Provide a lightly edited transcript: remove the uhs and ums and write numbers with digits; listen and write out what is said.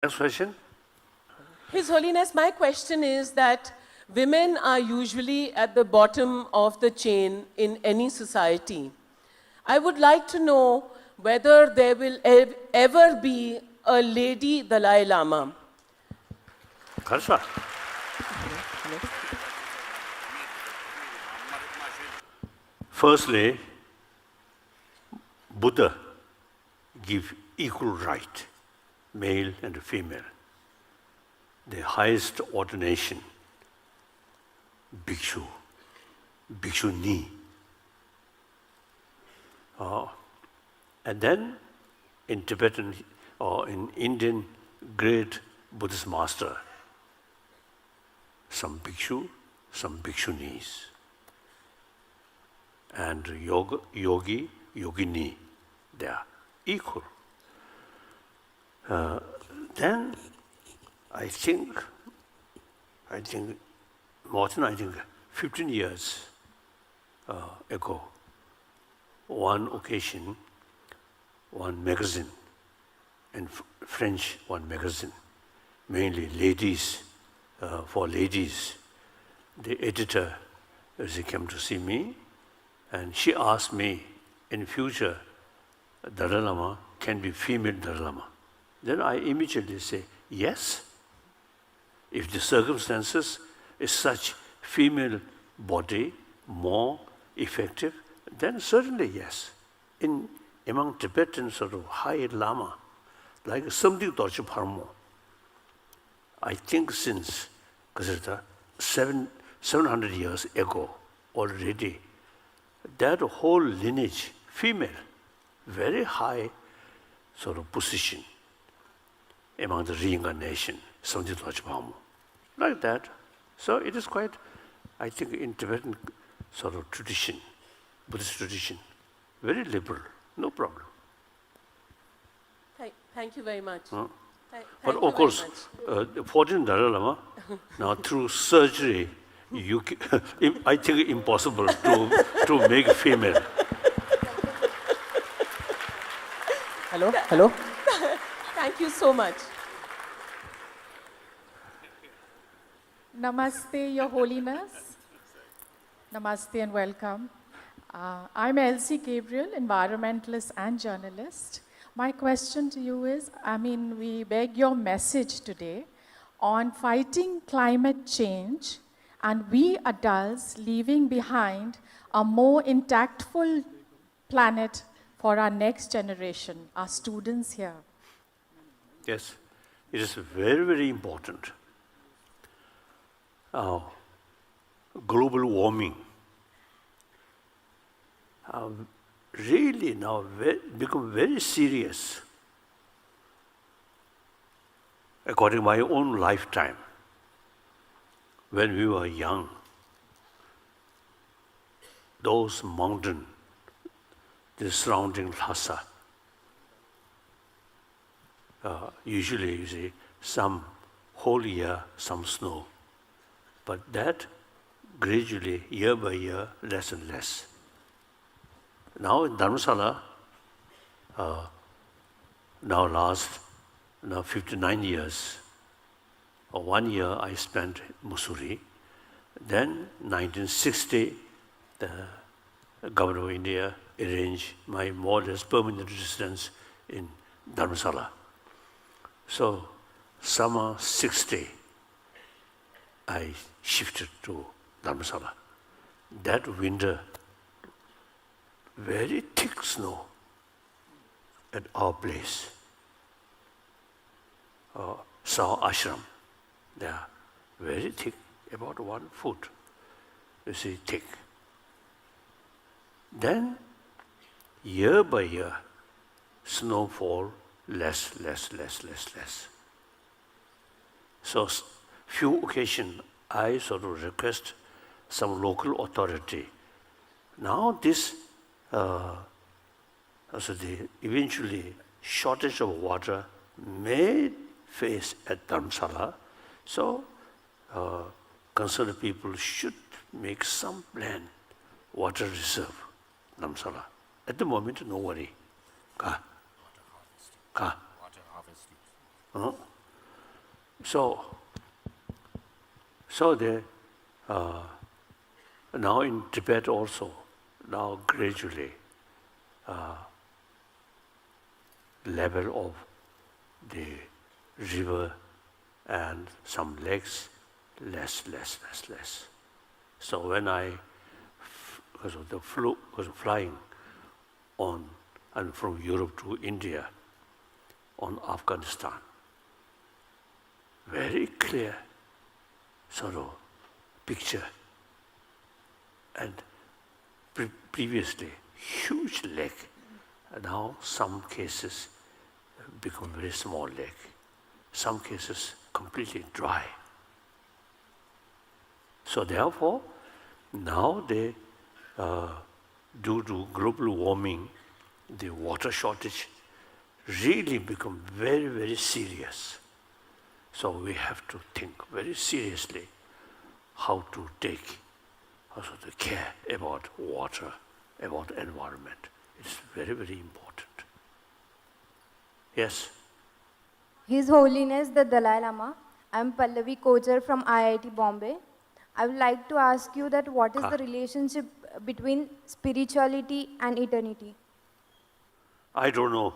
Next question. His Holiness, my question is that women are usually at the bottom of the chain in any society. I would like to know whether there will ever be a lady Dalai Lama. Karsha. Firstly, Buddha give equal right, male and female. The highest ordination, bhikshu, bhikshuni. And then in Tibetan or in Indian great Buddhist master, some bhikshu, some bhikshunis. And yogi, yogini, they are equal. Then I think more than 15 years ago, one occasion, one magazine, in French, one magazine, mainly ladies, for ladies, the editor, she came to see me, and she asked me, in future, Dalai Lama can be female Dalai Lama. Then I immediately say, yes. If the circumstances is such female body more effective, then certainly yes. Among Tibetan sort of high Lama, like Samdik Dorje Parmo, I think since 700 years ago already, that whole lineage, female, very high sort of position among the reincarnation, Samdik Dorje Parmo, like that. So it is quite, I think, in Tibetan sort of tradition, Buddhist tradition, very liberal, no problem. Thank you very much. But of course, the 14th Dalai Lama, now through surgery, I think impossible to make a female. Hello? Thank you so much. Namaste, Your Holiness. Namaste and welcome. I'm Elsie Gabriel, environmentalist and journalist. My question to you is, we beg your message today on fighting climate change and we adults leaving behind a more intactful planet for our next generation, our students here. Yes, it is very, very important. Global warming really now become very serious. According to my own lifetime, when we were young, those mountains, the surrounding Lhasa, usually you see some whole year, some snow. But that gradually, year by year, less and less. Now in Dharamsala, last 59 years, or 1 year I spent in Mussoorie. Then 1960, the government of India arranged my more or less permanent residence in Dharamsala. So summer 60, I shifted to Dharamsala. That winter, very thick snow at our place. Saw ashram. They are very thick, about 1 foot. You see, thick. Then, year by year, snowfall less. So, few occasions, I sort of request some local authority. Now this, eventually shortage of water may face at Dharamsala. So concerned people should make some plan, water reserve, Dharamsala. At the moment, no worry. Water harvesting. So they, now in Tibet also, now gradually, level of the river and some lakes less. So when because of flying on and from Europe to India, on Afghanistan, very clear sort of picture. And previously, huge lake. Now some cases become very small lake. Some cases completely dry. So therefore, now they, due to global warming, the water shortage really become very, very serious. So we have to think very seriously how to take also the care about water, about environment. It's very, very important. Yes? His Holiness the Dalai Lama. I'm Pallavi Kochar from IIT Bombay. I would like to ask you that what is the relationship between spirituality and eternity? I don't know.